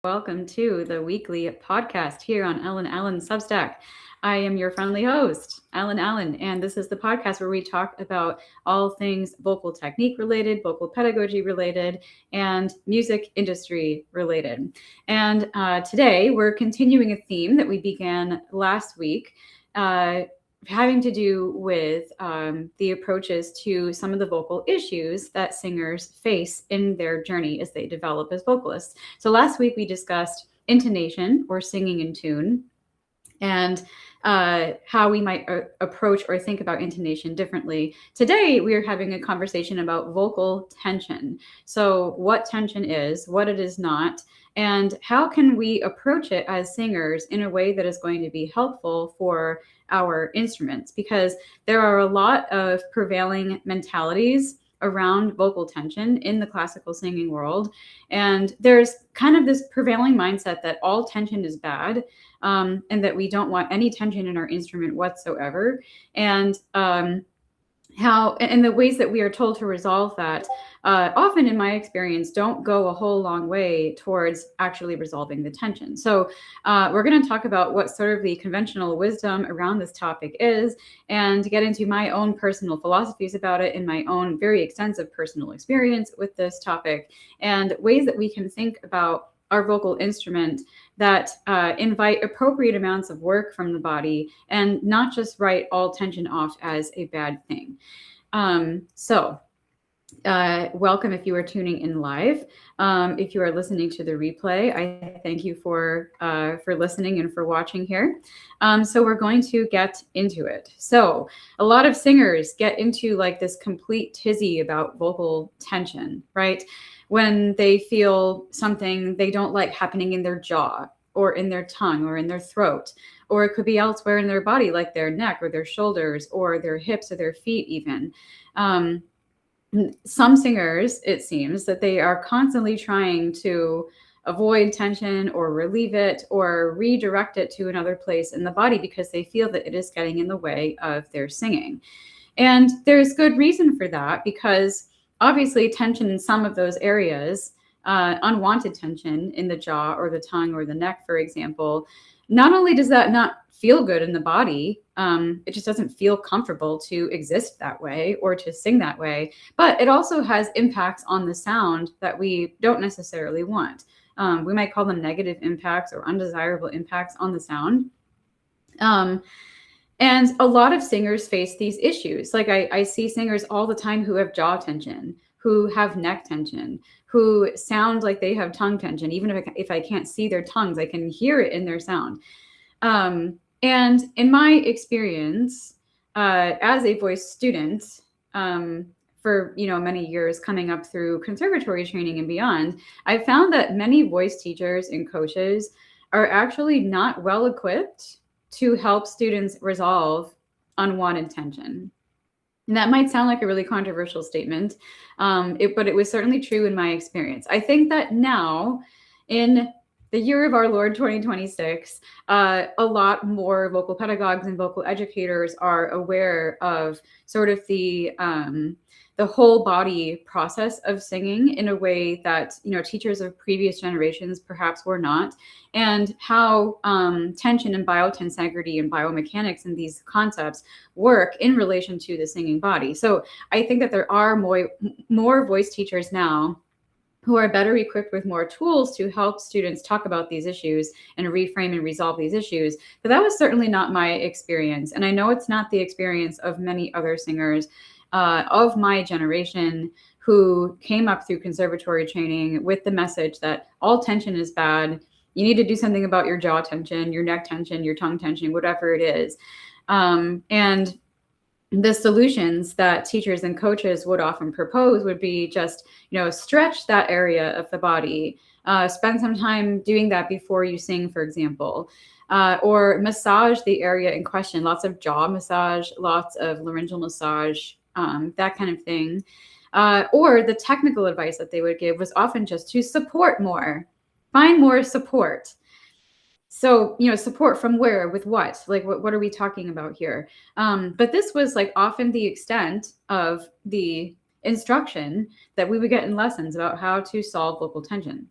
Welcome to the weekly podcast here on Ellen Allen Substack. I am your friendly host, Ellen Allen, and this is the podcast where we talk about all things vocal technique related, vocal pedagogy related, and music industry related. And today we're continuing a theme that we began last week. Having to do with the approaches to some of the vocal issues that singers face in their journey as they develop as vocalists. So last week we discussed intonation or singing in tune and how we might approach or think about intonation differently. Today, we are having a conversation about vocal tension. So what tension is, what it is not, and how can we approach it as singers in a way that is going to be helpful for our instruments? Because there are a lot of prevailing mentalities around vocal tension in the classical singing world. And there's kind of this prevailing mindset that all tension is bad, and that we don't want any tension in our instrument whatsoever. And the ways that we are told to resolve that, often in my experience, don't go a whole long way towards actually resolving the tension. So we're going to talk about what sort of the conventional wisdom around this topic is, and get into my own personal philosophies about it and my own very extensive personal experience with this topic, and ways that we can think about our vocal instrument that invite appropriate amounts of work from the body and not just write all tension off as a bad thing. Welcome if you are tuning in live. If you are listening to the replay, I thank you for listening and for watching here. So we're going to get into it. So a lot of singers get into like this complete tizzy about vocal tension, right? When they feel something they don't like happening in their jaw or in their tongue or in their throat, or it could be elsewhere in their body, like their neck or their shoulders or their hips or their feet even. Some singers, it seems that they are constantly trying to avoid tension or relieve it or redirect it to another place in the body because they feel that it is getting in the way of their singing. And there's good reason for that, because obviously tension in some of those areas, unwanted tension in the jaw or the tongue or the neck, for example, not only does that not feel good in the body, it just doesn't feel comfortable to exist that way or to sing that way, but it also has impacts on the sound that we don't necessarily want. We might call them negative impacts or undesirable impacts on the sound. And a lot of singers face these issues. Like I see singers all the time who have jaw tension, who have neck tension, who sound like they have tongue tension. Even if I can't see their tongues, I can hear it in their sound. And in my experience, as a voice student, for many years coming up through conservatory training and beyond, I found that many voice teachers and coaches are actually not well equipped to help students resolve unwanted tension. And that might sound like a really controversial statement, but it was certainly true in my experience. I think that now, in the year of our Lord 2026, a lot more vocal pedagogues and vocal educators are aware of sort of the whole body process of singing in a way that teachers of previous generations perhaps were not, and how tension and biotensegrity and biomechanics and these concepts work in relation to the singing body. So I think that there are more voice teachers now who are better equipped with more tools to help students talk about these issues and reframe and resolve these issues. But that was certainly not my experience. And I know it's not the experience of many other singers of my generation who came up through conservatory training with the message that all tension is bad. You need to do something about your jaw tension, your neck tension, your tongue tension, whatever it is. And the solutions that teachers and coaches would often propose would be just, stretch that area of the body, spend some time doing that before you sing, for example, or massage the area in question, lots of jaw massage, lots of laryngeal massage, that kind of thing. Or the technical advice that they would give was often just to support more, find more support. So, support from where, with what, like, what are we talking about here? But this was like often the extent of the instruction that we would get in lessons about how to solve vocal tension.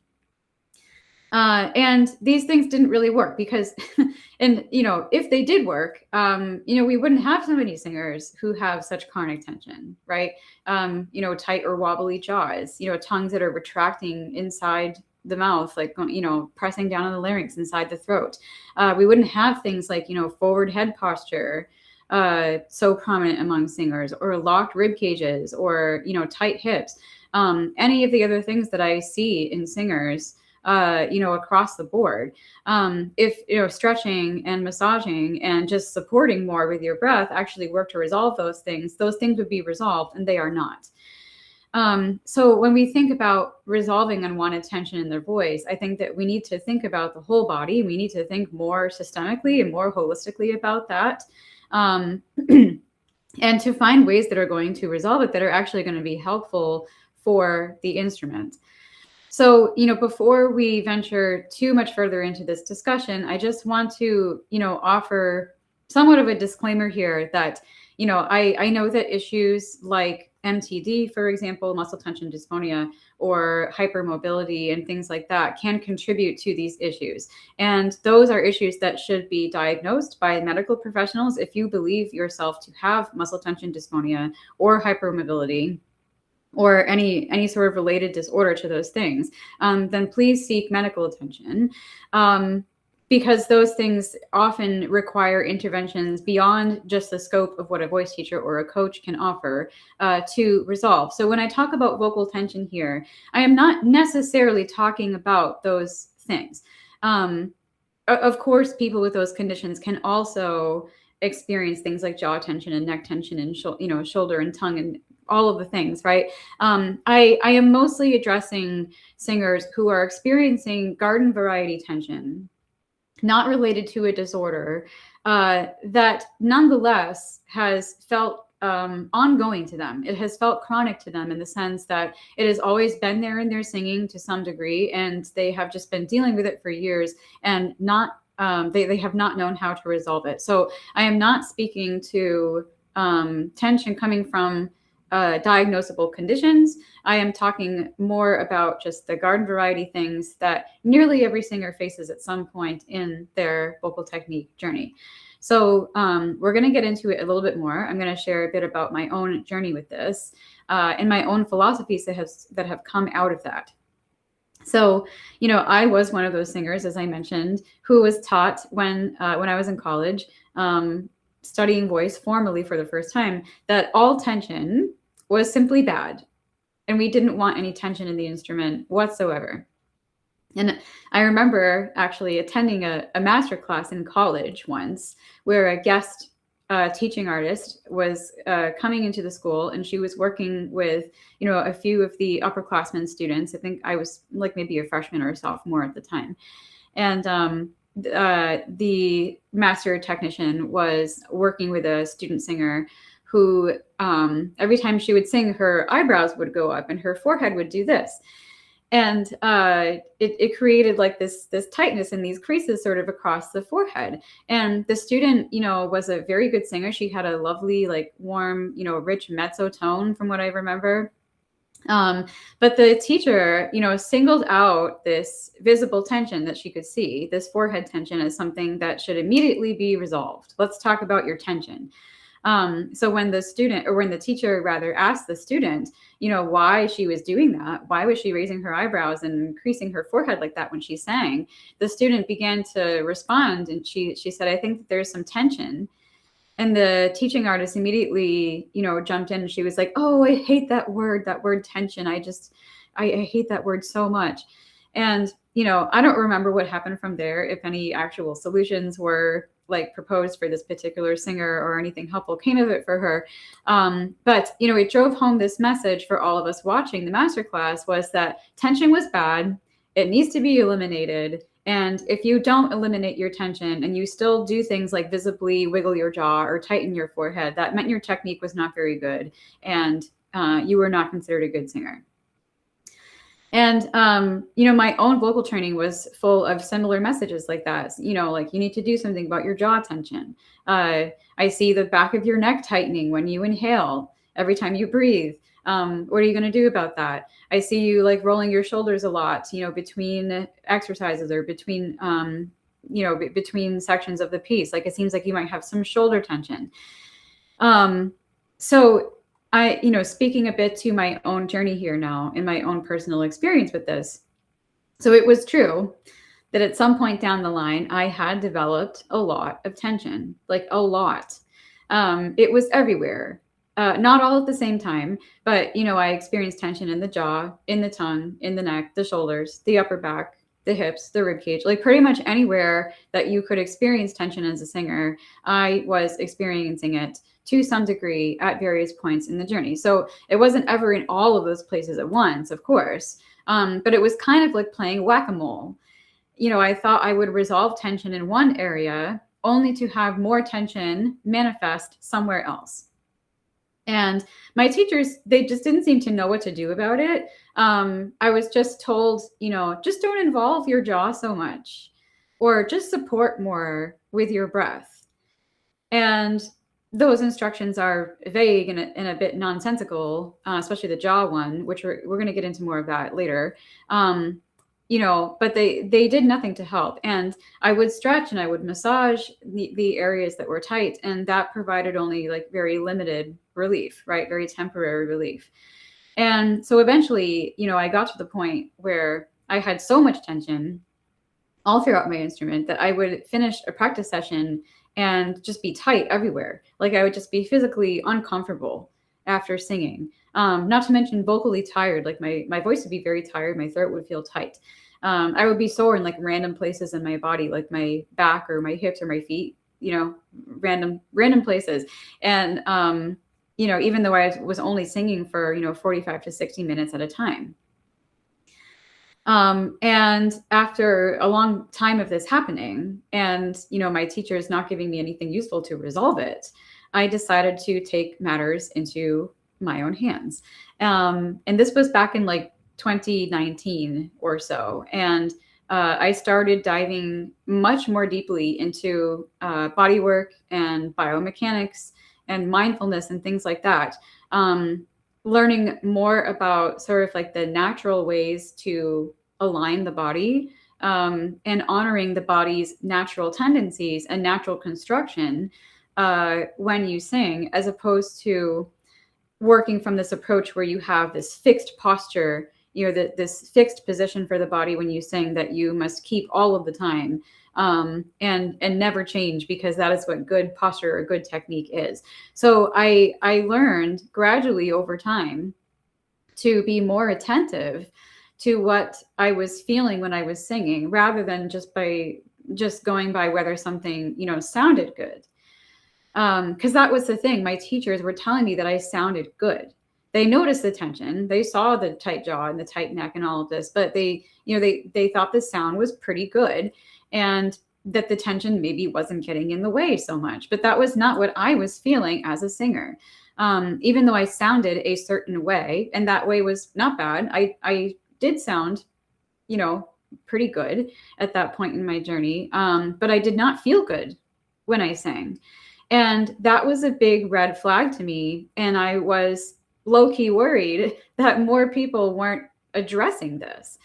And these things didn't really work because, and if they did work, we wouldn't have so many singers who have such chronic tension, right? Tight or wobbly jaws, tongues that are retracting inside the mouth, like, pressing down on the larynx inside the throat. We wouldn't have things like, forward head posture, so prominent among singers, or locked rib cages, or, tight hips. Any of the other things that I see in singers, across the board. If stretching and massaging and just supporting more with your breath actually work to resolve those things would be resolved, and they are not. So when we think about resolving unwanted tension in their voice, I think that we need to think about the whole body. We need to think more systemically and more holistically about that. And to find ways that are going to resolve it, that are actually going to be helpful for the instrument. So, before we venture too much further into this discussion, I just want to, offer somewhat of a disclaimer here that, I know that issues like MTD, for example, muscle tension dysphonia, or hypermobility and things like that can contribute to these issues. And those are issues that should be diagnosed by medical professionals. If you believe yourself to have muscle tension dysphonia or hypermobility, or any sort of related disorder to those things, then please seek medical attention, because those things often require interventions beyond just the scope of what a voice teacher or a coach can offer to resolve. So when I talk about vocal tension here, I am not necessarily talking about those things. Of course, people with those conditions can also experience things like jaw tension and neck tension and shoulder and tongue and all of the things, right? I am mostly addressing singers who are experiencing garden variety tension, not related to a disorder, that nonetheless has felt ongoing to them. It has felt chronic to them in the sense that it has always been there in their singing to some degree, and they have just been dealing with it for years and not they have not known how to resolve it. So I am not speaking to tension coming from diagnosable conditions. I am talking more about just the garden variety things that nearly every singer faces at some point in their vocal technique journey. So we're going to get into it a little bit more. I'm going to share a bit about my own journey with this and my own philosophies that have come out of that. So, I was one of those singers, as I mentioned, who was taught when I was in college, studying voice formally for the first time, that all tension was simply bad, and we didn't want any tension in the instrument whatsoever. And I remember actually attending a master class in college once, where a guest teaching artist was coming into the school, and she was working with, a few of the upperclassmen students. I think I was like maybe a freshman or a sophomore at the time. And the master technician was working with a student singer who every time she would sing, her eyebrows would go up and her forehead would do this. And it created like this tightness in these creases sort of across the forehead. And the student, was a very good singer. She had a lovely, like warm, rich mezzo tone from what I remember. But the teacher, singled out this visible tension that she could see, this forehead tension, as something that should immediately be resolved. Let's talk about your tension. So when the teacher rather asked the student, why she was doing that, why was she raising her eyebrows and increasing her forehead like that when she sang, the student began to respond, and she said, I think that there's some tension. And the teaching artist immediately, jumped in, and she was like, oh, I hate that word tension. I hate that word so much. And, I don't remember what happened from there, if any actual solutions were like proposed for this particular singer or anything helpful came of it for her. But, it drove home this message for all of us watching the masterclass, was that tension was bad. It needs to be eliminated. And if you don't eliminate your tension and you still do things like visibly wiggle your jaw or tighten your forehead, that meant your technique was not very good, and you were not considered a good singer. And, my own vocal training was full of similar messages like that. Like you need to do something about your jaw tension. I see the back of your neck tightening when you inhale every time you breathe. What are you going to do about that? I see you like rolling your shoulders a lot, between exercises or between, between sections of the piece. Like it seems like you might have some shoulder tension. So I, speaking a bit to my own journey here now and my own personal experience with this. So it was true that at some point down the line, I had developed a lot of tension, like a lot. It was everywhere. Not all at the same time, but I experienced tension in the jaw, in the tongue, in the neck, the shoulders, the upper back, the hips, the rib cage, like pretty much anywhere that you could experience tension as a singer, I was experiencing it to some degree at various points in the journey. So it wasn't ever in all of those places at once, of course, but it was kind of like playing whack-a-mole. I thought I would resolve tension in one area only to have more tension manifest somewhere else. And my teachers, they just didn't seem to know what to do about it. I was just told, just don't involve your jaw so much, or just support more with your breath. And those instructions are vague and a bit nonsensical, especially the jaw one, which we're going to get into more of that later. But they did nothing to help. And I would stretch and I would massage the areas that were tight, and that provided only like very limited relief, right? Very temporary relief. And so eventually, I got to the point where I had so much tension all throughout my instrument that I would finish a practice session and just be tight everywhere. Like I would just be physically uncomfortable after singing. Not to mention vocally tired. Like my voice would be very tired. My throat would feel tight. I would be sore in like random places in my body, like my back or my hips or my feet, random places. And, even though I was only singing for, 45 to 60 minutes at a time. And after a long time of this happening and, my teachers not giving me anything useful to resolve it, I decided to take matters into my own hands. And this was back in like 2019 or so. And I started diving much more deeply into body work and biomechanics and mindfulness and things like that. Learning more about sort of like the natural ways to align the body and honoring the body's natural tendencies and natural construction when you sing, as opposed to working from this approach where you have this fixed posture, this fixed position for the body when you sing that you must keep all of the time and never change, because that is what good posture or good technique is. So I learned gradually over time to be more attentive to what I was feeling when I was singing, rather than just going by whether something, sounded good. Because that was the thing. My teachers were telling me that I sounded good. They noticed the tension. They saw the tight jaw and the tight neck and all of this, but they thought the sound was pretty good and that the tension maybe wasn't getting in the way so much. But that was not what I was feeling as a singer. Even though I sounded a certain way, and that way was not bad. I did sound, pretty good at that point in my journey. But I did not feel good when I sang. And that was a big red flag to me. And I was low-key worried that more people weren't addressing this.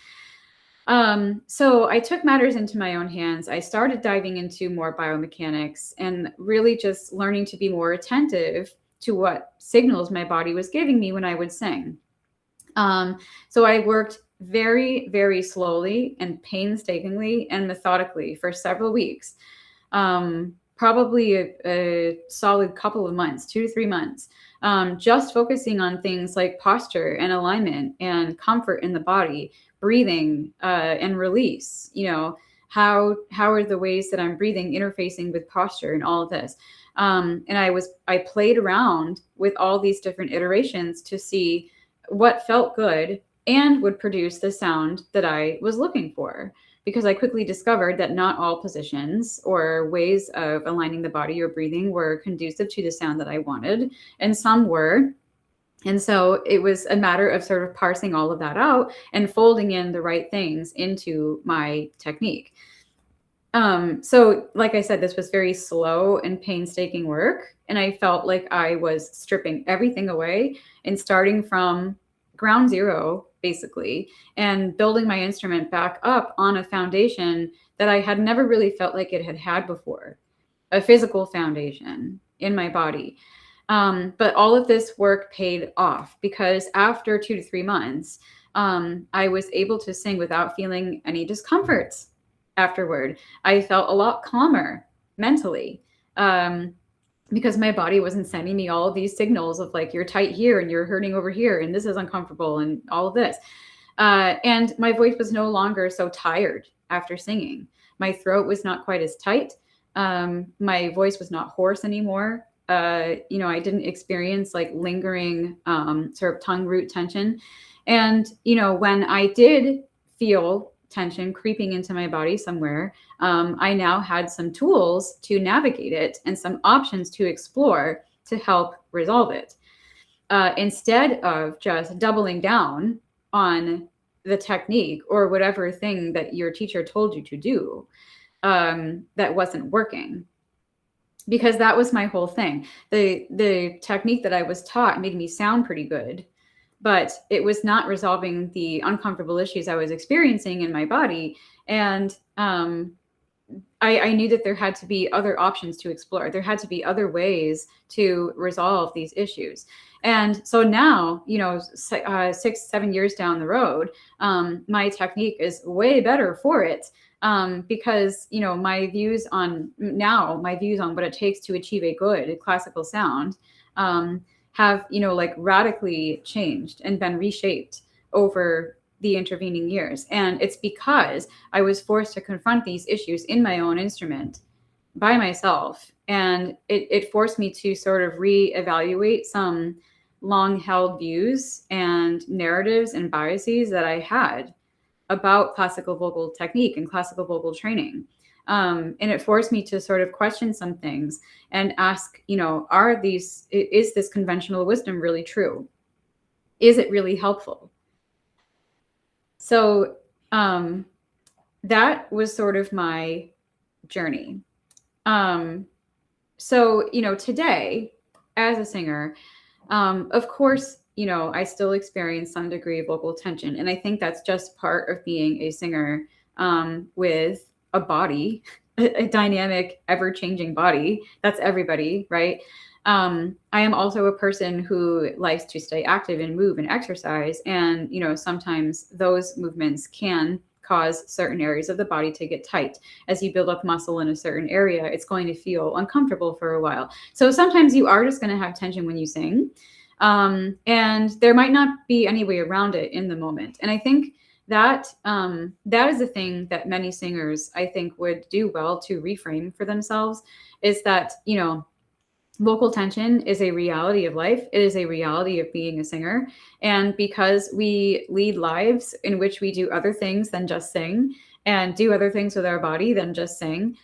So I took matters into my own hands. I started diving into more biomechanics and really just learning to be more attentive to what signals my body was giving me when I would sing. So I worked very, very slowly and painstakingly and methodically for several weeks, probably a solid couple of months, 2 to 3 months, just focusing on things like posture and alignment and comfort in the body, breathing and release. How are the ways that I'm breathing interfacing with posture and all of this? And I played around with all these different iterations to see what felt good and would produce the sound that I was looking for. Because I quickly discovered that not all positions or ways of aligning the body or breathing were conducive to the sound that I wanted, and some were. And so it was a matter of sort of parsing all of that out and folding in the right things into my technique. So like I said, this was very slow and painstaking work. And I felt like I was stripping everything away and starting from ground zero, basically, and building my instrument back up on a foundation that I had never really felt like it had had before, a physical foundation in my body. But all of this work paid off because after 2 to 3 months, I was able to sing without feeling any discomforts afterward. I felt a lot calmer mentally, because my body wasn't sending me all of these signals of like, you're tight here and you're hurting over here and this is uncomfortable and all of this. And my voice was no longer so tired after singing. My throat was not quite as tight. My voice was not hoarse anymore. I didn't experience like lingering sort of tongue root tension. And, when I did feel tension creeping into my body somewhere, I now had some tools to navigate it and some options to explore to help resolve it. Instead of just doubling down on the technique or whatever thing that your teacher told you to do that wasn't working. Because that was my whole thing. The technique that I was taught made me sound pretty good, but it was not resolving the uncomfortable issues I was experiencing in my body. And I knew that there had to be other options to explore. There had to be other ways to resolve these issues. And so now, 6-7 years down the road, my technique is way better for it. Because, my views on what it takes to achieve a good classical sound have, radically changed and been reshaped over the intervening years. And it's because I was forced to confront these issues in my own instrument by myself. And it forced me to sort of reevaluate some long held views and narratives and biases that I had about classical vocal technique and classical vocal training. And it forced me to sort of question some things and ask, is this conventional wisdom really true? Is it really helpful? So that was sort of my journey. So, today as a singer, of course, I still experience some degree of vocal tension. And I think that's just part of being a singer with a body, a dynamic, ever-changing body. That's everybody, right? I am also a person who likes to stay active and move and exercise. And, sometimes those movements can cause certain areas of the body to get tight. As you build up muscle in a certain area, it's going to feel uncomfortable for a while. So sometimes you are just going to have tension when you sing. And there might not be any way around it in the moment. And I think that that is a thing that many singers, I think, would do well to reframe for themselves, is that, vocal tension is a reality of life. It is a reality of being a singer. And because we lead lives in which we do other things than just sing and do other things with our body than just sing,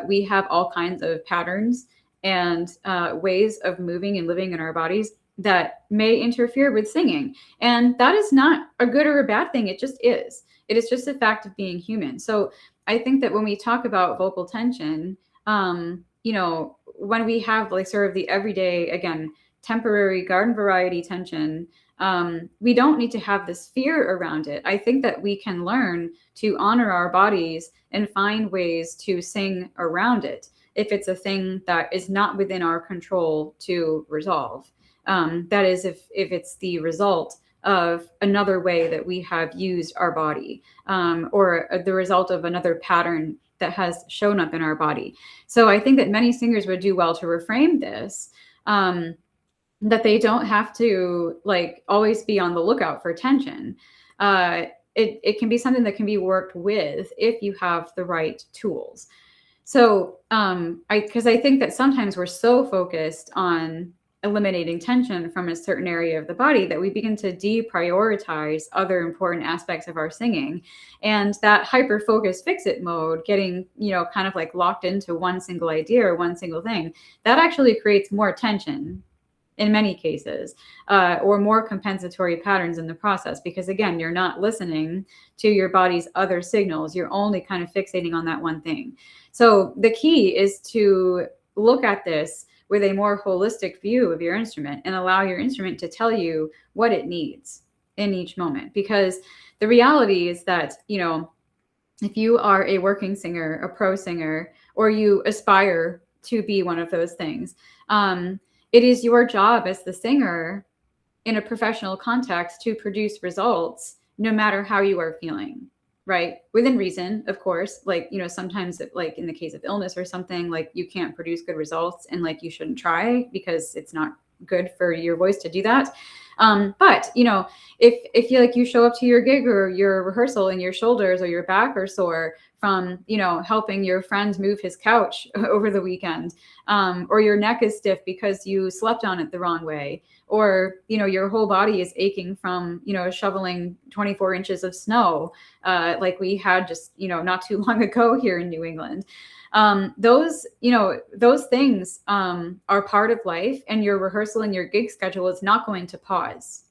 we have all kinds of patterns and ways of moving and living in our bodies that may interfere with singing. And that is not a good or a bad thing. It just is. It is just a fact of being human. So I think that when we talk about vocal tension, when we have like sort of the everyday, again, temporary garden variety tension, we don't need to have this fear around it. I think that we can learn to honor our bodies and find ways to sing around it if it's a thing that is not within our control to resolve. That is, if it's the result of another way that we have used our body, or the result of another pattern that has shown up in our body. So I think that many singers would do well to reframe this, that they don't have to like always be on the lookout for tension. It can be something that can be worked with if you have the right tools. So because I think that sometimes we're so focused on eliminating tension from a certain area of the body that we begin to deprioritize other important aspects of our singing. And that hyper-focus fix-it mode, getting, kind of like locked into one single idea or one single thing, that actually creates more tension in many cases, or more compensatory patterns in the process, because again, you're not listening to your body's other signals. You're only kind of fixating on that one thing. So the key is to look at this with a more holistic view of your instrument and allow your instrument to tell you what it needs in each moment. Because the reality is that, if you are a working singer, a pro singer, or you aspire to be one of those things, it is your job as the singer in a professional context to produce results no matter how you are feeling, right? Within reason, of course. Like, sometimes like in the case of illness or something, like you can't produce good results and like you shouldn't try because it's not good for your voice to do that. But if you like, you show up to your gig or your rehearsal and your shoulders or your back are sore from, helping your friend move his couch over the weekend, or your neck is stiff because you slept on it the wrong way, or, your whole body is aching from, shoveling 24 inches of snow, like we had just, not too long ago here in New England. Those things are part of life, and your rehearsal and your gig schedule is not going to pause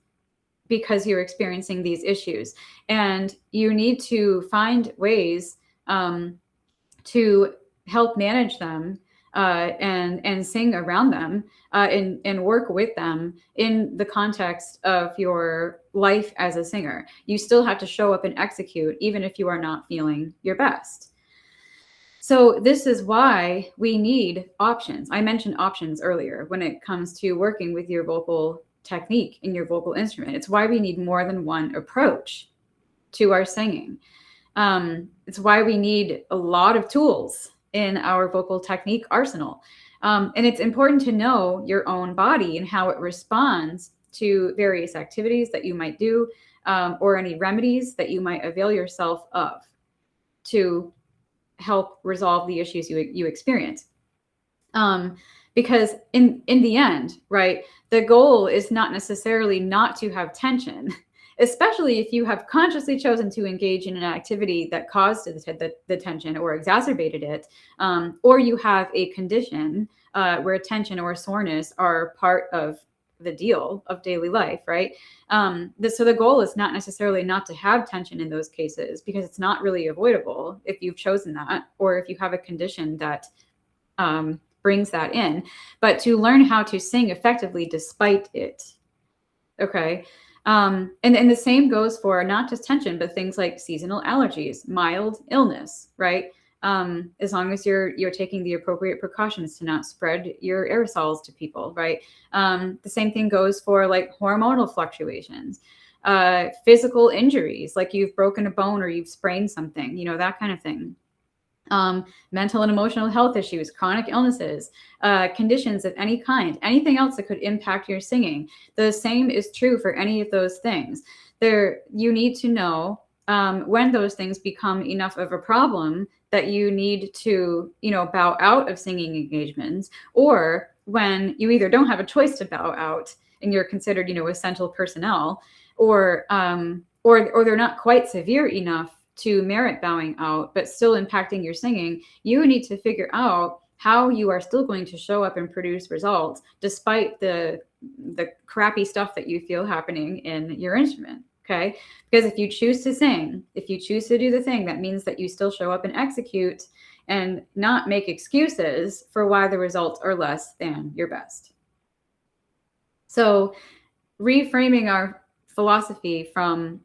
because you're experiencing these issues. And you need to find ways to help manage them, and sing around them, and work with them in the context of your life as a singer. You still have to show up and execute, even if you are not feeling your best. So this is why we need options. I mentioned options earlier when it comes to working with your vocal technique in your vocal instrument. It's why we need more than one approach to our singing. It's why we need a lot of tools in our vocal technique arsenal. And it's important to know your own body and how it responds to various activities that you might do, or any remedies that you might avail yourself of to help resolve the issues you experience. Because in the end, right, the goal is not necessarily not to have tension, especially if you have consciously chosen to engage in an activity that caused the tension or exacerbated it, or you have a condition where tension or soreness are part of the deal of daily life, right? So the goal is not necessarily not to have tension in those cases, because it's not really avoidable if you've chosen that, or if you have a condition that brings that in, but to learn how to sing effectively despite it. Okay. And the same goes for not just tension, but things like seasonal allergies, mild illness, right? As long as you're taking the appropriate precautions to not spread your aerosols to people, right? The same thing goes for like hormonal fluctuations, physical injuries, like you've broken a bone or you've sprained something, that kind of thing. Mental and emotional health issues, chronic illnesses, conditions of any kind, anything else that could impact your singing. The same is true for any of those things. You need to know when those things become enough of a problem that you need to, bow out of singing engagements, or when you either don't have a choice to bow out and you're considered, essential personnel, or they're not quite severe enough to merit bowing out, but still impacting your singing. You need to figure out how you are still going to show up and produce results despite the crappy stuff that you feel happening in your instrument. Okay. Because if you choose to sing, if you choose to do the thing, that means that you still show up and execute and not make excuses for why the results are less than your best. So reframing our philosophy from,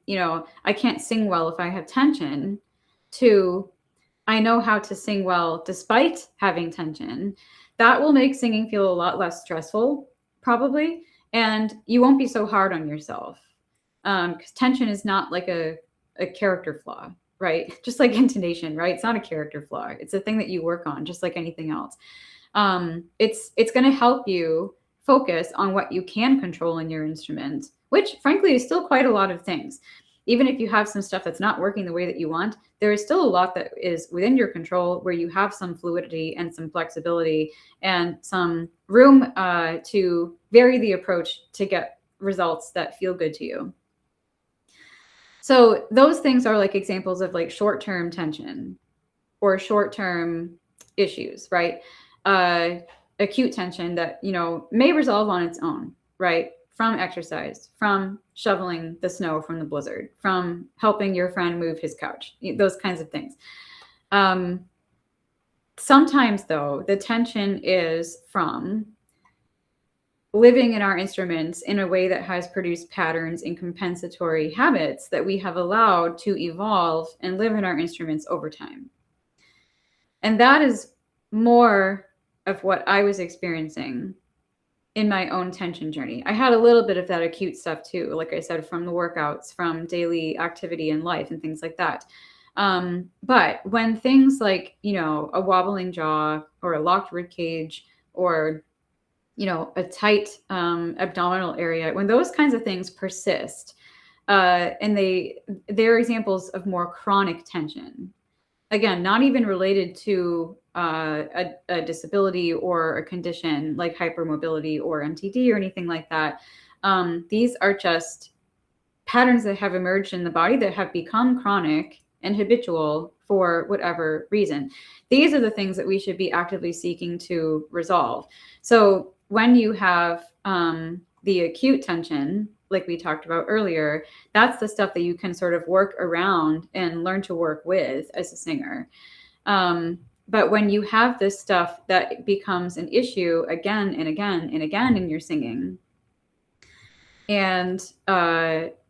I can't sing well if I have tension, to I know how to sing well despite having tension, that will make singing feel a lot less stressful, probably. And you won't be so hard on yourself. Because tension is not like a character flaw, right? Just like intonation, right? It's not a character flaw. It's a thing that you work on, just like anything else. It's going to help you focus on what you can control in your instrument, which frankly is still quite a lot of things. Even if you have some stuff that's not working the way that you want, there is still a lot that is within your control, where you have some fluidity and some flexibility and some room to vary the approach to get results that feel good to you. So those things are like examples of like short-term tension or short-term issues, right? acute tension that, may resolve on its own, right? From exercise, from shoveling the snow from the blizzard, from helping your friend move his couch, those kinds of things. Sometimes, though, the tension is from living in our instruments in a way that has produced patterns and compensatory habits that we have allowed to evolve and live in our instruments over time. And that is more of what I was experiencing in my own tension journey. I had a little bit of that acute stuff too, like I said, from the workouts, from daily activity in life and things like that. But when things like, a wobbling jaw or a locked rib cage or, a tight abdominal area, when those kinds of things persist, and they're examples of more chronic tension, again, not even related to a disability or a condition like hypermobility or MTD or anything like that. These are just patterns that have emerged in the body that have become chronic and habitual for whatever reason. These are the things that we should be actively seeking to resolve. So when you have the acute tension, like we talked about earlier, that's the stuff that you can sort of work around and learn to work with as a singer. But when you have this stuff that becomes an issue again and again and again in your singing, and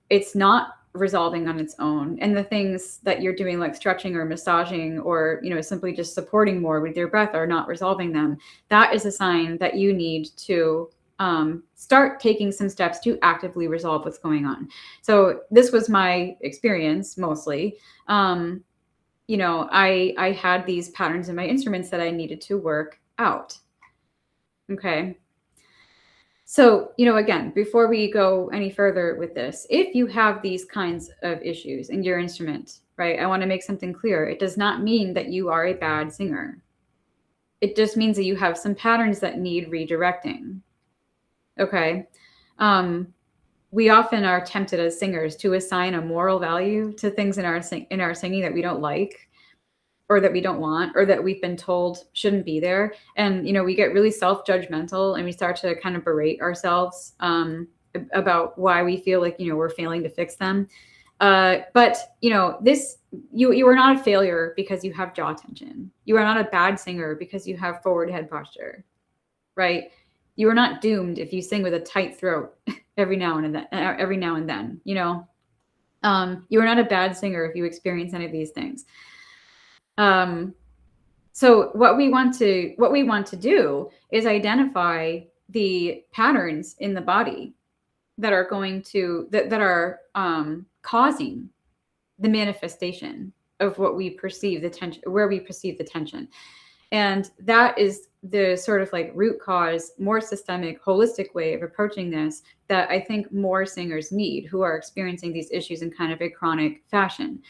it's not resolving on its own, and the things that you're doing like stretching or massaging or simply just supporting more with your breath are not resolving them, that is a sign that you need to start taking some steps to actively resolve what's going on. So this was my experience mostly. I had these patterns in my instruments that I needed to work out. Okay. So, again, before we go any further with this, if you have these kinds of issues in your instrument, right, I want to make something clear. It does not mean that you are a bad singer. It just means that you have some patterns that need redirecting. Okay. We often are tempted as singers to assign a moral value to things in our singing that we don't like, or that we don't want, or that we've been told shouldn't be there. And, we get really self-judgmental and we start to kind of berate ourselves about why we feel like, we're failing to fix them. But, you are not a failure because you have jaw tension. You are not a bad singer because you have forward head posture, right? You are not doomed if you sing with a tight throat every now and then. You are not a bad singer if you experience any of these things. So what we want to do is identify the patterns in the body that are causing the manifestation of what we perceive the tension, where we perceive the tension. And that is the sort of like root cause, more systemic, holistic way of approaching this that I think more singers need who are experiencing these issues in kind of a chronic fashion.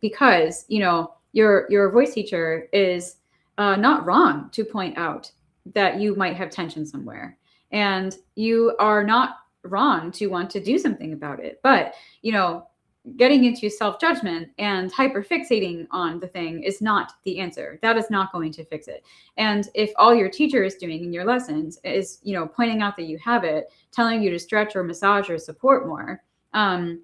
Because, your voice teacher is not wrong to point out that you might have tension somewhere, and you are not wrong to want to do something about it. But, getting into self-judgment and hyperfixating on the thing is not the answer. That is not going to fix it. And if all your teacher is doing in your lessons is, pointing out that you have it, telling you to stretch or massage or support more, and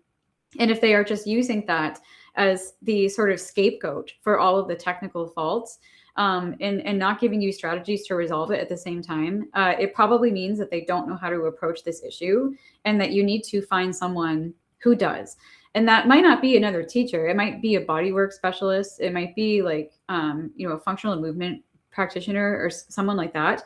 if they are just using that as the sort of scapegoat for all of the technical faults, and not giving you strategies to resolve it at the same time, it probably means that they don't know how to approach this issue, and that you need to find someone who does. And that might not be another teacher. It might be a bodywork specialist. It might be like, a functional movement practitioner or someone like that.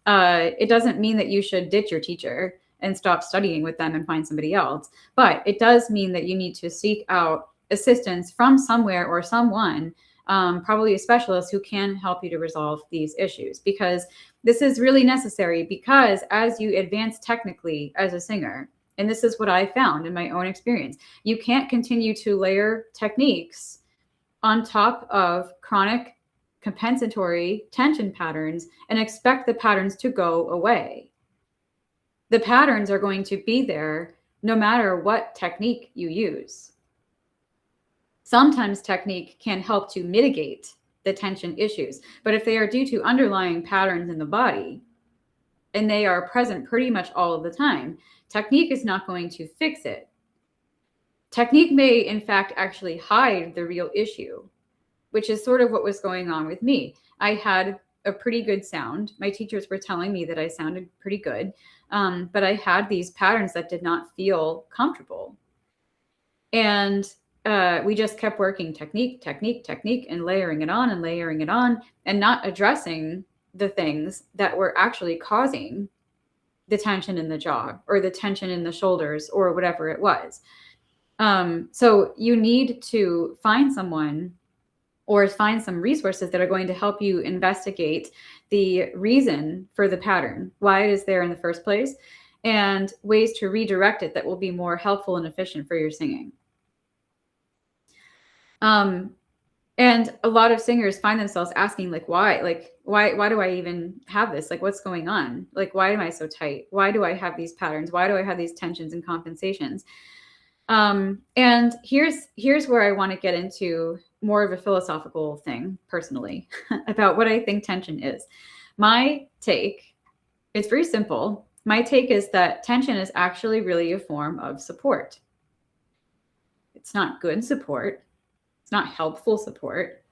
It doesn't mean that you should ditch your teacher and stop studying with them and find somebody else. But it does mean that you need to seek out assistance from somewhere or someone, probably a specialist who can help you to resolve these issues, because this is really necessary. Because as you advance technically as a singer, and this is what I found in my own experience, you can't continue to layer techniques on top of chronic compensatory tension patterns and expect the patterns to go away. The patterns are going to be there no matter what technique you use. Sometimes technique can help to mitigate the tension issues. But if they are due to underlying patterns in the body, and they are present pretty much all of the time, technique is not going to fix it. Technique may, in fact, actually hide the real issue, which is sort of what was going on with me. I had a pretty good sound. My teachers were telling me that I sounded pretty good, but I had these patterns that did not feel comfortable. And we just kept working technique, and layering it on and not addressing the things that were actually causing the tension in the jaw or the tension in the shoulders or whatever it was. So you need to find someone or find some resources that are going to help you investigate the reason for the pattern, why it is there in the first place, and ways to redirect it that will be more helpful and efficient for your singing. And a lot of singers find themselves asking, like, why do I even have this? Like, what's going on? Like, why am I so tight? Why do I have these patterns? Why do I have these tensions and compensations? And here's where I want to get into more of a philosophical thing personally about what I think tension is. My take, it's very simple. My take is that tension is actually really a form of support. It's not good support. It's not helpful support.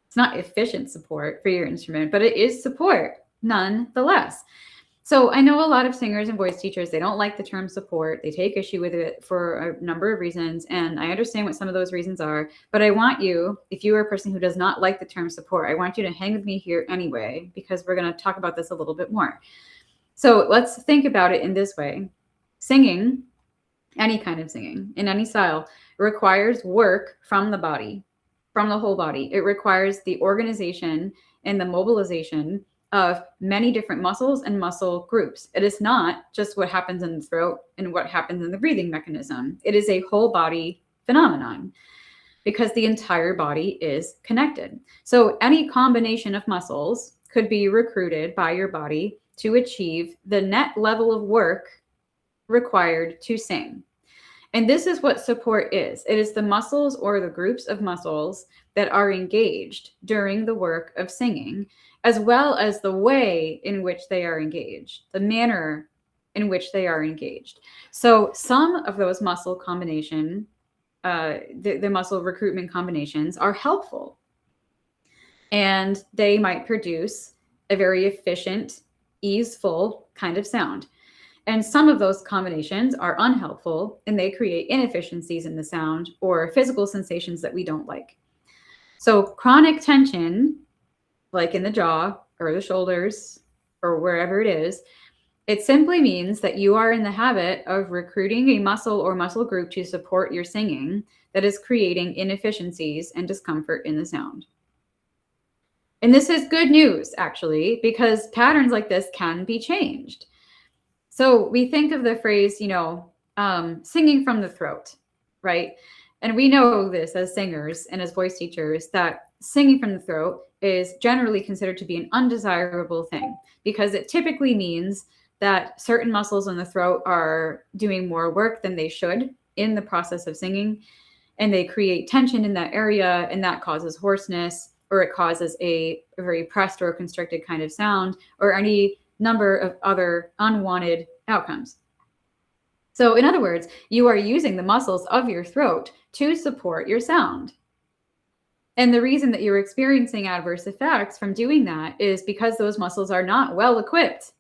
It's not efficient support for your instrument, but it is support nonetheless. So I know a lot of singers and voice teachers, they don't like the term support. They take issue with it for a number of reasons. And I understand what some of those reasons are. But I want you, if you are a person who does not like the term support, I want you to hang with me here anyway, because we're going to talk about this a little bit more. So let's think about it in this way. Singing, any kind of singing, in any style, requires work from the body, from the whole body. It requires the organization and the mobilization of many different muscles and muscle groups. It is not just what happens in the throat and what happens in the breathing mechanism. It is a whole body phenomenon because the entire body is connected. So any combination of muscles could be recruited by your body to achieve the net level of work required to sing. And this is what support is. It is the muscles or the groups of muscles that are engaged during the work of singing, as well as the way in which they are engaged, the manner in which they are engaged. So some of those muscle combination, the muscle recruitment combinations are helpful. And they might produce a very efficient, easeful kind of sound. And some of those combinations are unhelpful and they create inefficiencies in the sound or physical sensations that we don't like. So chronic tension, like in the jaw or the shoulders or wherever it is, it simply means that you are in the habit of recruiting a muscle or muscle group to support your singing that is creating inefficiencies and discomfort in the sound. And this is good news, actually, because patterns like this can be changed. So we think of the phrase, singing from the throat, right? And we know this as singers and as voice teachers that singing from the throat is generally considered to be an undesirable thing because it typically means that certain muscles in the throat are doing more work than they should in the process of singing, and they create tension in that area, and that causes hoarseness, or it causes a very pressed or constricted kind of sound, or any number of other unwanted outcomes. So in other words, you are using the muscles of your throat to support your sound. And the reason that you're experiencing adverse effects from doing that is because those muscles are not well equipped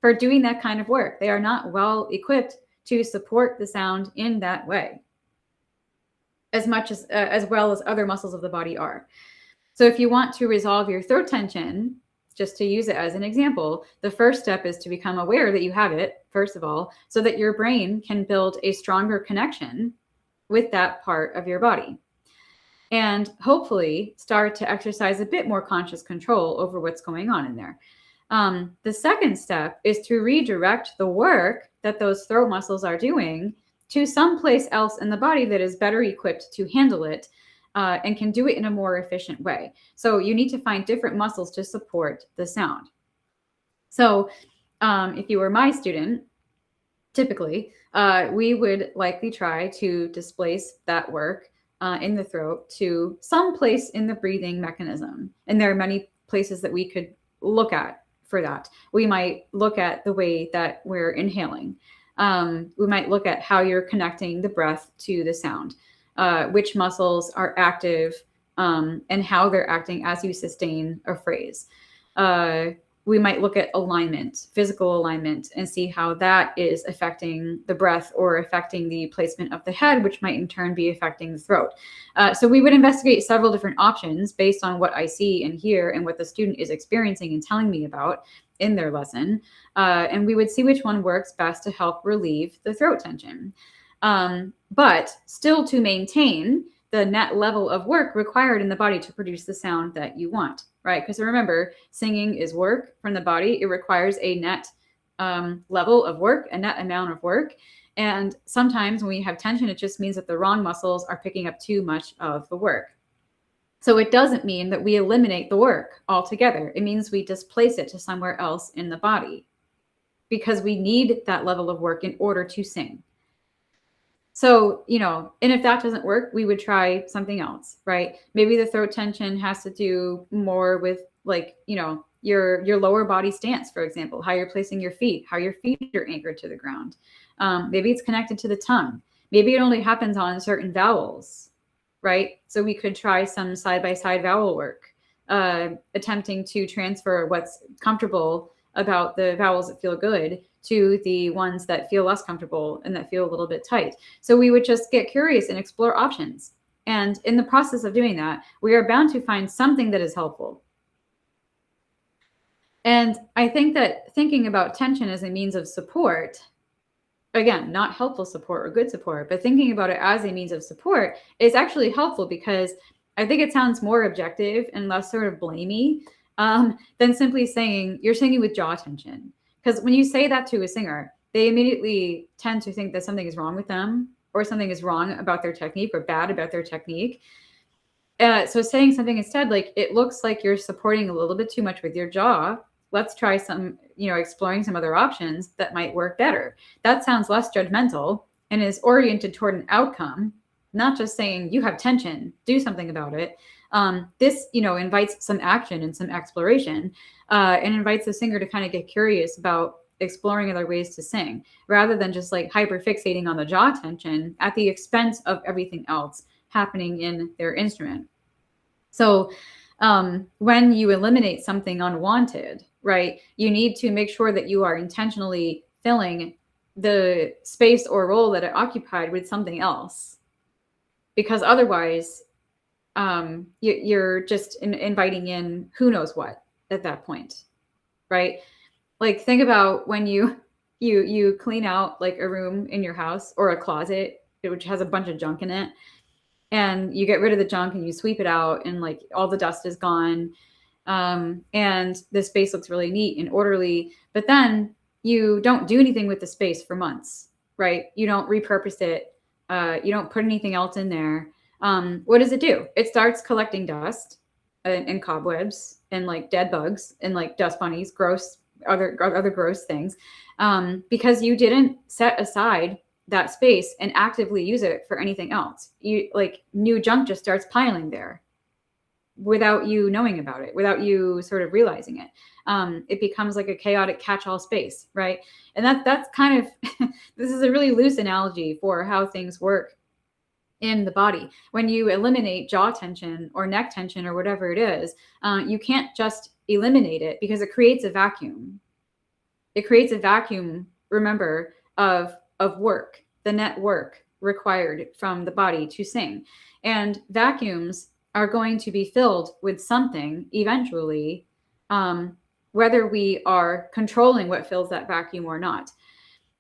for doing that kind of work. They are not well equipped to support the sound in that way, as well as other muscles of the body are. So if you want to resolve your throat tension, just to use it as an example, the first step is to become aware that you have it, first of all, so that your brain can build a stronger connection with that part of your body. And hopefully start to exercise a bit more conscious control over what's going on in there. The second step is to redirect the work that those throat muscles are doing to someplace else in the body that is better equipped to handle it and can do it in a more efficient way. So you need to find different muscles to support the sound. So if you were my student, typically, we would likely try to displace that work in the throat to some place in the breathing mechanism. And there are many places that we could look at for that. We might look at the way that we're inhaling. We might look at how you're connecting the breath to the sound, which muscles are active, and how they're acting as you sustain a phrase. We might look at alignment, physical alignment, and see how that is affecting the breath or affecting the placement of the head, which might in turn be affecting the throat. So we would investigate several different options based on what I see and hear and what the student is experiencing and telling me about in their lesson. And we would see which one works best to help relieve the throat tension. But still to maintain the net level of work required in the body to produce the sound that you want, right? Because remember, singing is work from the body. It requires a net level of work, a net amount of work. And sometimes when we have tension, it just means that the wrong muscles are picking up too much of the work. So it doesn't mean that we eliminate the work altogether. It means we displace it to somewhere else in the body because we need that level of work in order to sing. So, and if that doesn't work, we would try something else, right? Maybe the throat tension has to do more with your lower body stance, for example, how you're placing your feet, how your feet are anchored to the ground. Maybe it's connected to the tongue. Maybe it only happens on certain vowels, right? So we could try some side-by-side vowel work, attempting to transfer what's comfortable about the vowels that feel good to the ones that feel less comfortable and that feel a little bit tight. So we would just get curious and explore options. And in the process of doing that, we are bound to find something that is helpful. And I think that thinking about tension as a means of support, again, not helpful support or good support, but thinking about it as a means of support is actually helpful because I think it sounds more objective and less sort of blamey than simply saying you're singing with jaw tension. Because when you say that to a singer, they immediately tend to think that something is wrong with them or something is wrong about their technique or bad about their technique. So saying something instead, like it looks like you're supporting a little bit too much with your jaw. Let's try some, exploring some other options that might work better. That sounds less judgmental and is oriented toward an outcome, not just saying you have tension, do something about it. This, invites some action and some exploration, and invites the singer to kind of get curious about exploring other ways to sing, rather than just like hyper fixating on the jaw tension at the expense of everything else happening in their instrument. So when you eliminate something unwanted, right, you need to make sure that you are intentionally filling the space or role that it occupied with something else, because otherwise you're just inviting in who knows what at that point, right? Like think about when you clean out like a room in your house or a closet which has a bunch of junk in it, and you get rid of the junk and you sweep it out and like all the dust is gone, and the space looks really neat and orderly, but then you don't do anything with the space for months, right? You don't repurpose it. You don't put anything else in there. What does it do? It starts collecting dust and cobwebs and like dead bugs and like dust bunnies, gross, other gross things, because you didn't set aside that space and actively use it for anything else. You like new junk just starts piling there without you knowing about it, without you sort of realizing it. It becomes like a chaotic catch-all space, right? And that's kind of, this is a really loose analogy for how things work in the body. When you eliminate jaw tension or neck tension or whatever it is, you can't just eliminate it because it creates a vacuum. It creates a vacuum, remember, of work, the net work required from the body to sing. And vacuums are going to be filled with something eventually, whether we are controlling what fills that vacuum or not.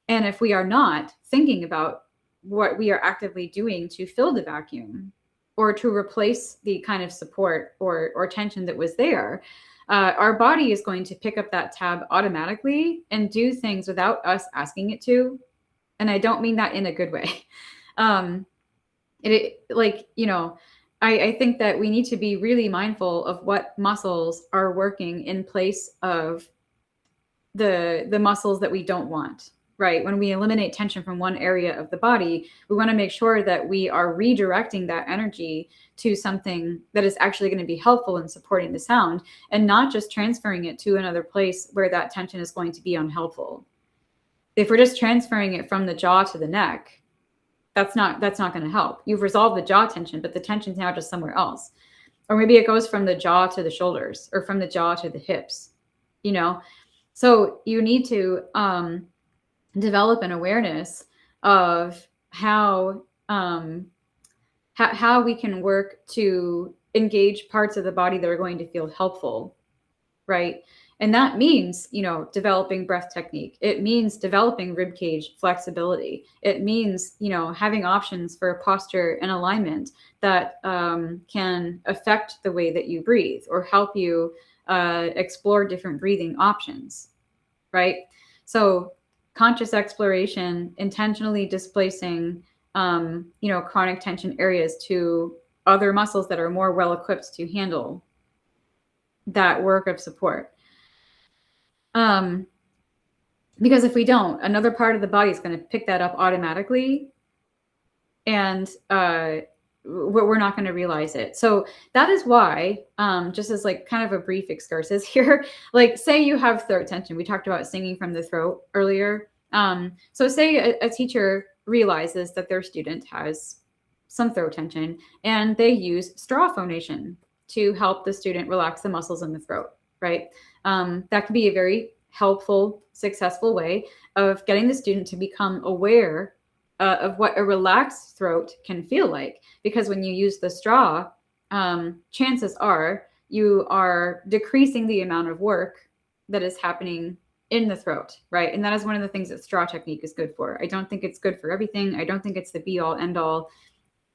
And if we are not thinking about what we are actively doing to fill the vacuum or to replace the kind of support or tension that was there, our body is going to pick up that tab automatically and do things without us asking it to. And I don't mean that in a good way. I think that we need to be really mindful of what muscles are working in place of the muscles that we don't want, right? When we eliminate tension from one area of the body, we want to make sure that we are redirecting that energy to something that is actually going to be helpful in supporting the sound, and not just transferring it to another place where that tension is going to be unhelpful. If we're just transferring it from the jaw to the neck, that's not going to help. You've resolved the jaw tension, but the tension's now just somewhere else. Or maybe it goes from the jaw to the shoulders, or from the jaw to the hips, you know? So you need to develop an awareness of how we can work to engage parts of the body that are going to feel helpful, right? And that means, developing breath technique. It means developing ribcage flexibility. It means, having options for posture and alignment that can affect the way that you breathe, or help you explore different breathing options, right? So conscious exploration, intentionally displacing, chronic tension areas to other muscles that are more well-equipped to handle that work of support. Because if we don't, another part of the body is going to pick that up automatically, and we're not going to realize it. So that is why, just as like kind of a brief excursus here, like say you have throat tension. We talked about singing from the throat earlier. So say a teacher realizes that their student has some throat tension, and they use straw phonation to help the student relax the muscles in the throat, right? That could be a very helpful, successful way of getting the student to become aware of what a relaxed throat can feel like. Because when you use the straw, chances are you are decreasing the amount of work that is happening in the throat, right? And that is one of the things that straw technique is good for. I don't think it's good for everything. I don't think it's the be-all, end-all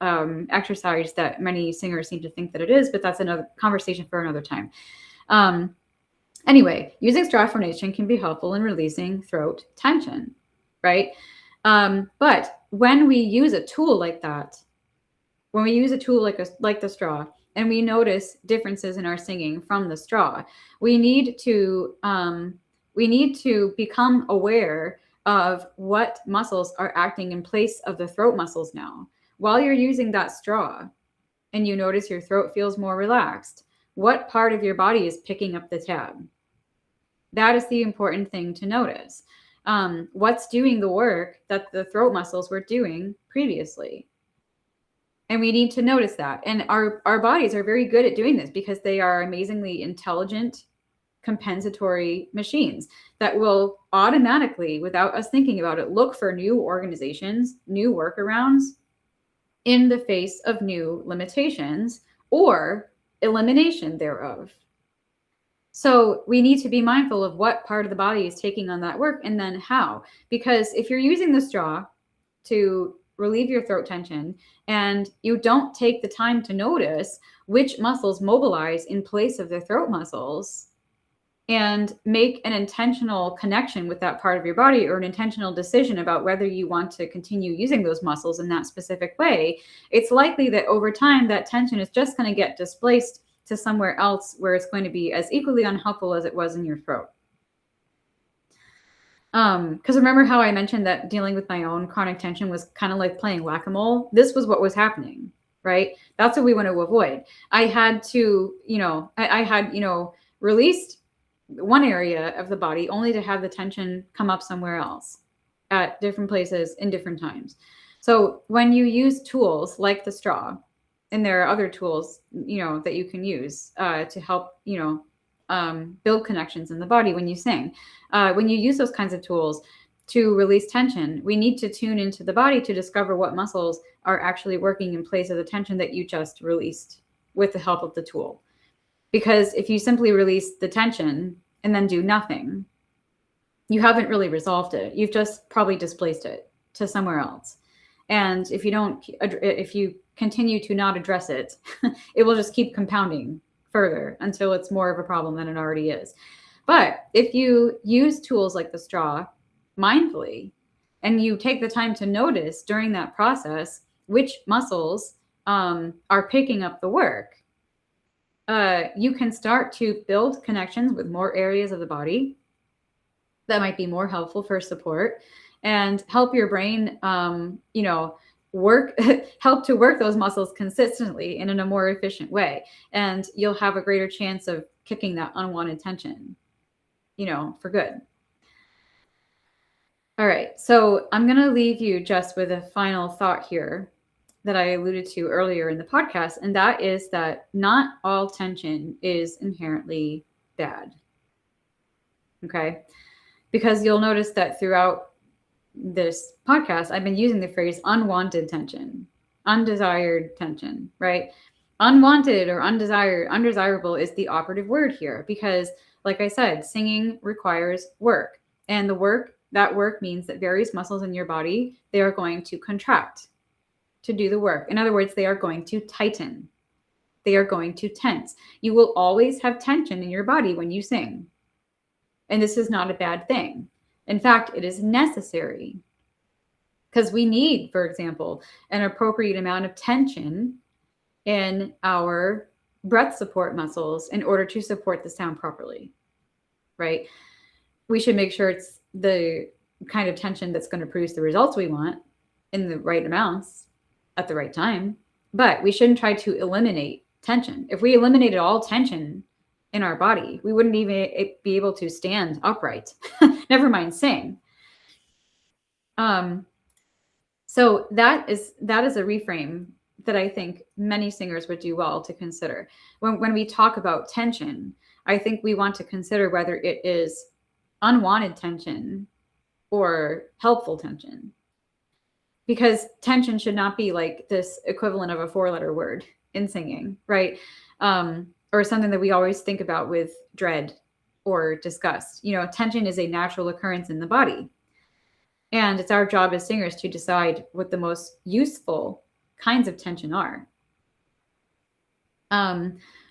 exercise that many singers seem to think that it is, but that's another conversation for another time. Anyway, using straw phonation can be helpful in releasing throat tension, right? But when we use a tool like that, when we use a tool like the straw, and we notice differences in our singing from the straw, we need to become aware of what muscles are acting in place of the throat muscles now. While you're using that straw and you notice your throat feels more relaxed, what part of your body is picking up the tab? That is the important thing to notice. What's doing the work that the throat muscles were doing previously? And we need to notice that. And our bodies are very good at doing this because they are amazingly intelligent, compensatory machines that will automatically, without us thinking about it, look for new organizations, new workarounds in the face of new limitations or elimination thereof. So we need to be mindful of what part of the body is taking on that work, and then how. Because if you're using the straw to relieve your throat tension and you don't take the time to notice which muscles mobilize in place of the throat muscles and make an intentional connection with that part of your body, or an intentional decision about whether you want to continue using those muscles in that specific way, it's likely that over time that tension is just going to get displaced to somewhere else where it's going to be as equally unhelpful as it was in your throat. Because remember how I mentioned that dealing with my own chronic tension was kind of like playing whack-a-mole? This was what was happening, right? That's what we want to avoid. I had to, I had released one area of the body only to have the tension come up somewhere else at different places in different times. So when you use tools like the straw, and there are other tools, that you can use to help, build connections in the body when you sing. When you use those kinds of tools to release tension, we need to tune into the body to discover what muscles are actually working in place of the tension that you just released with the help of the tool. Because if you simply release the tension and then do nothing, you haven't really resolved it. You've just probably displaced it to somewhere else. And if you continue to not address it, it will just keep compounding further until it's more of a problem than it already is. But if you use tools like the straw mindfully, and you take the time to notice during that process which muscles are picking up the work, you can start to build connections with more areas of the body that might be more helpful for support. and help your brain, work, help to work those muscles consistently and in a more efficient way. And you'll have a greater chance of kicking that unwanted tension, for good. All right. So I'm going to leave you just with a final thought here that I alluded to earlier in the podcast. And that is that not all tension is inherently bad. Okay. Because you'll notice that throughout this podcast, I've been using the phrase unwanted tension, undesired tension, right? Unwanted or undesirable is the operative word here because, like I said, singing requires work. And that work means that various muscles in your body, they are going to contract to do the work. In other words, they are going to tighten. They are going to tense. You will always have tension in your body when you sing. And this is not a bad thing. In fact, it is necessary because we need, for example, an appropriate amount of tension in our breath support muscles in order to support the sound properly, right? We should make sure it's the kind of tension that's going to produce the results we want in the right amounts at the right time. But we shouldn't try to eliminate tension. If we eliminated all tension in our body, we wouldn't even be able to stand upright, never mind sing. So that is a reframe that I think many singers would do well to consider. When we talk about tension, I think we want to consider whether it is unwanted tension or helpful tension. Because tension should not be like this equivalent of a 4-letter word in singing, right? Or something that we always think about with dread or disgust. Tension is a natural occurrence in the body. And it's our job as singers to decide what the most useful kinds of tension are.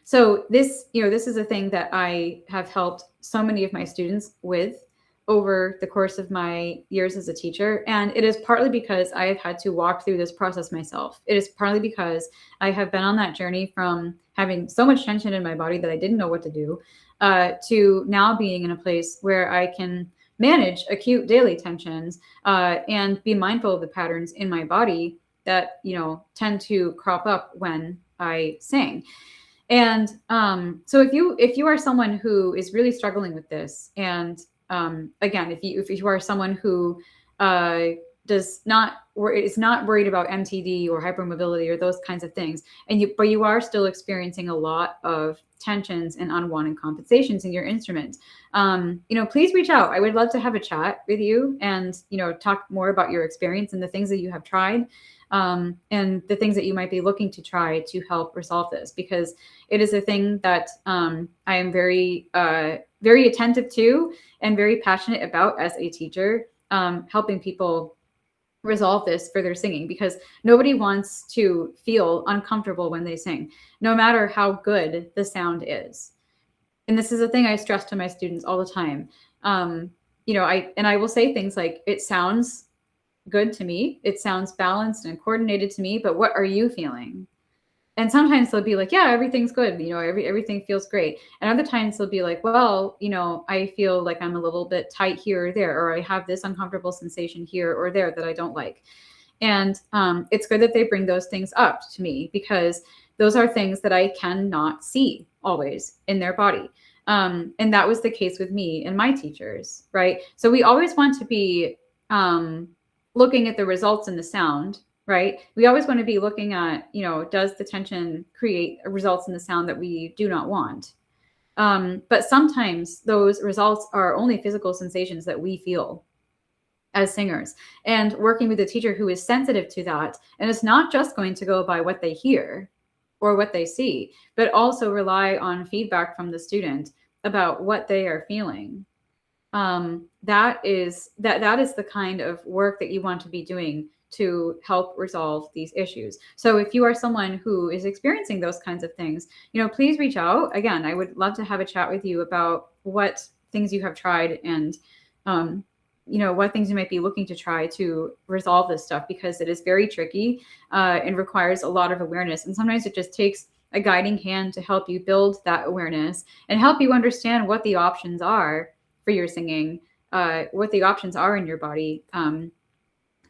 So this is a thing that I have helped so many of my students with over the course of my years as a teacher. And it is partly because I have had to walk through this process myself. It is partly because I have been on that journey from having so much tension in my body that I didn't know what to do, to now being in a place where I can manage acute daily tensions and be mindful of the patterns in my body that, tend to crop up when I sing. And so if you are someone who is really struggling with this, and again, if you are someone who is not worried about MTD or hypermobility or those kinds of things, but you are still experiencing a lot of tensions and unwanted compensations in your instrument, please reach out. I would love to have a chat with you and talk more about your experience and the things that you have tried, and the things that you might be looking to try to help resolve this, because it is a thing that I am very very attentive to and very passionate about as a teacher, helping people resolve this for their singing, because nobody wants to feel uncomfortable when they sing, no matter how good the sound is. And this is a thing I stress to my students all the time. I will say things like, it sounds good to me, it sounds balanced and coordinated to me, but what are you feeling? And sometimes they'll be like, yeah, everything's good. Everything feels great. And other times they'll be like, well, I feel like I'm a little bit tight here or there, or I have this uncomfortable sensation here or there that I don't like. And it's good that they bring those things up to me, because those are things that I cannot see always in their body. And that was the case with me and my teachers, right? So we always want to be looking at the results in the sound, right? We always want to be looking at, does the tension create results in the sound that we do not want? But sometimes those results are only physical sensations that we feel as singers. And working with a teacher who is sensitive to that, and it's not just going to go by what they hear or what they see, but also rely on feedback from the student about what they are feeling. That is the kind of work that you want to be doing to help resolve these issues. So if you are someone who is experiencing those kinds of things, please reach out. Again, I would love to have a chat with you about what things you have tried and, what things you might be looking to try to resolve this stuff, because it is very tricky and requires a lot of awareness. And sometimes it just takes a guiding hand to help you build that awareness and help you understand what the options are for your singing, what the options are in your body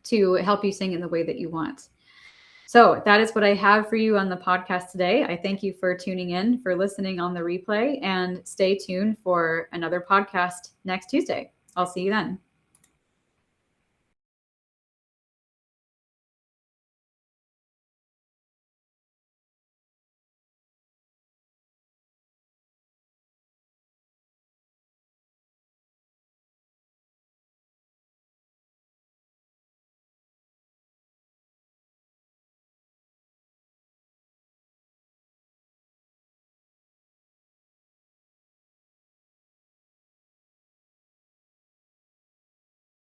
to help you sing in the way that you want. So that is what I have for you on the podcast today. I thank you for tuning in, for listening on the replay, and stay tuned for another podcast next Tuesday. I'll see you then.